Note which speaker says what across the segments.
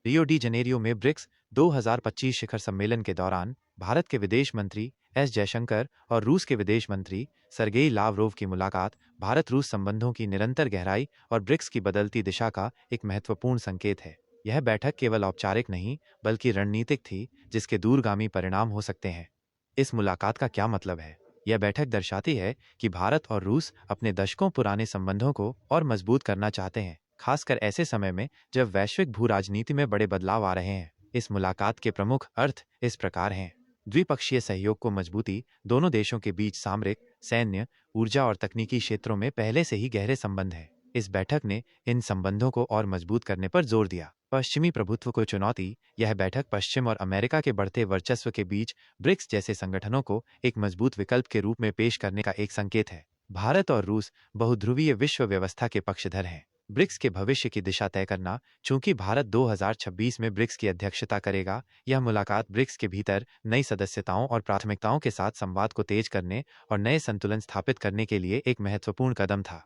Speaker 1: Rio de Janeiro में BRICS 2025 शिखर सम्मेलन के दौरान भारत के विदेश मंत्री एस जयशंकर और रूस के विदेश मंत्री सरगेई लावरोव की मुलाकात भारत रूस संबंधों की निरंतर गहराई और ब्रिक्स की बदलती दिशा का एक महत्वपूर्ण संकेत है। यह बैठक केवल औपचारिक नहीं बल्कि रणनीतिक थी, जिसके दूरगामी परिणाम हो सकते हैं। इस मुलाकात का क्या मतलब है? यह बैठक दर्शाती है कि भारत और रूस अपने दशकों पुराने संबंधों को और मजबूत करना चाहते हैं, खासकर ऐसे समय में जब वैश्विक भू राजनीति में बड़े बदलाव आ रहे हैं। इस मुलाकात के प्रमुख अर्थ इस प्रकार हैं। द्विपक्षीय सहयोग को मजबूती। दोनों देशों के बीच सामरिक, सैन्य, ऊर्जा और तकनीकी क्षेत्रों में पहले से ही गहरे संबंध हैं। इस बैठक ने इन संबंधों को और मजबूत करने पर जोर दिया। पश्चिमी प्रभुत्व को चुनौती। यह बैठक पश्चिम और अमेरिका के बढ़ते वर्चस्व के बीच ब्रिक्स जैसे संगठनों को एक मजबूत विकल्प के रूप में पेश करने का एक संकेत है। भारत और रूस बहुध्रुवीय विश्व व्यवस्था के पक्षधर हैं। ब्रिक्स के भविष्य की दिशा तय करना। चूंकि भारत 2026 में ब्रिक्स की अध्यक्षता करेगा, यह मुलाकात ब्रिक्स के भीतर नई सदस्यताओं और प्राथमिकताओं के साथ संवाद को तेज करने और नए संतुलन स्थापित करने के लिए एक महत्वपूर्ण कदम था।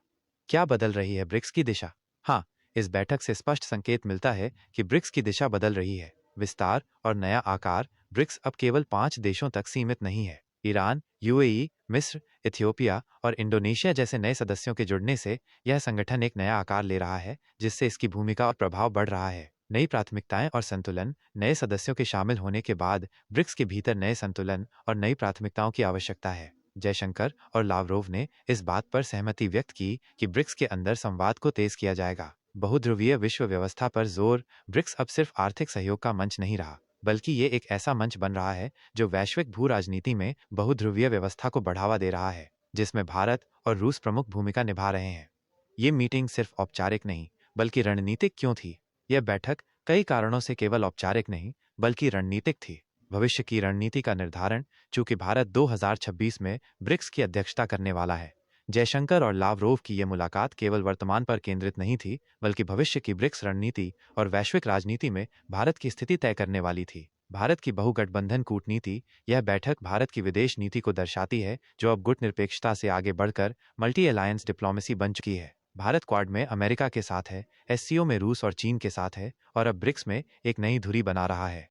Speaker 1: क्या बदल रही है ब्रिक्स की दिशा? हाँ, इस बैठक से स्पष्ट संकेत मिलता है कि ब्रिक्स की दिशा बदल रही है। विस्तार और नया आकार। ब्रिक्स अब केवल 5 देशों तक सीमित नहीं है। ईरान, यूएई, मिस्र, इथियोपिया और इंडोनेशिया जैसे नए सदस्यों के जुड़ने से यह संगठन एक नया आकार ले रहा है, जिससे इसकी भूमिका और प्रभाव बढ़ रहा है। नई प्राथमिकताएं और संतुलन। नए सदस्यों के शामिल होने के बाद ब्रिक्स के भीतर नए संतुलन और नई प्राथमिकताओं की आवश्यकता है। जयशंकर और लावरोव ने इस बात पर सहमति व्यक्त की कि ब्रिक्स के अंदर संवाद को तेज किया जाएगा। बहुध्रुवीय विश्व व्यवस्था पर जोर। ब्रिक्स अब सिर्फ आर्थिक सहयोग का मंच नहीं रहा, बल्कि ये एक ऐसा मंच बन रहा है जो वैश्विक भू राजनीति में बहुध्रुवीय व्यवस्था को बढ़ावा दे रहा है, जिसमें भारत और रूस प्रमुख भूमिका निभा रहे हैं। ये मीटिंग सिर्फ औपचारिक नहीं बल्कि रणनीतिक क्यों थी? यह बैठक कई कारणों से केवल औपचारिक नहीं बल्कि रणनीतिक थी। भविष्य की रणनीति का निर्धारण। चूंकि भारत 2026 में ब्रिक्स की अध्यक्षता करने वाला है, जयशंकर और लावरोव की यह मुलाकात केवल वर्तमान पर केंद्रित नहीं थी बल्कि भविष्य की ब्रिक्स रणनीति और वैश्विक राजनीति में भारत की स्थिति तय करने वाली थी। भारत की बहुगठबंधन कूटनीति। यह बैठक भारत की विदेश नीति को दर्शाती है, जो अब गुटनिरपेक्षता से आगे बढ़कर मल्टी अलायंस डिप्लोमेसी बन चुकी है। भारत क्वाड में अमेरिका के साथ है, एससीओ में रूस और चीन के साथ है और अब ब्रिक्स में एक नई धुरी बना रहा है।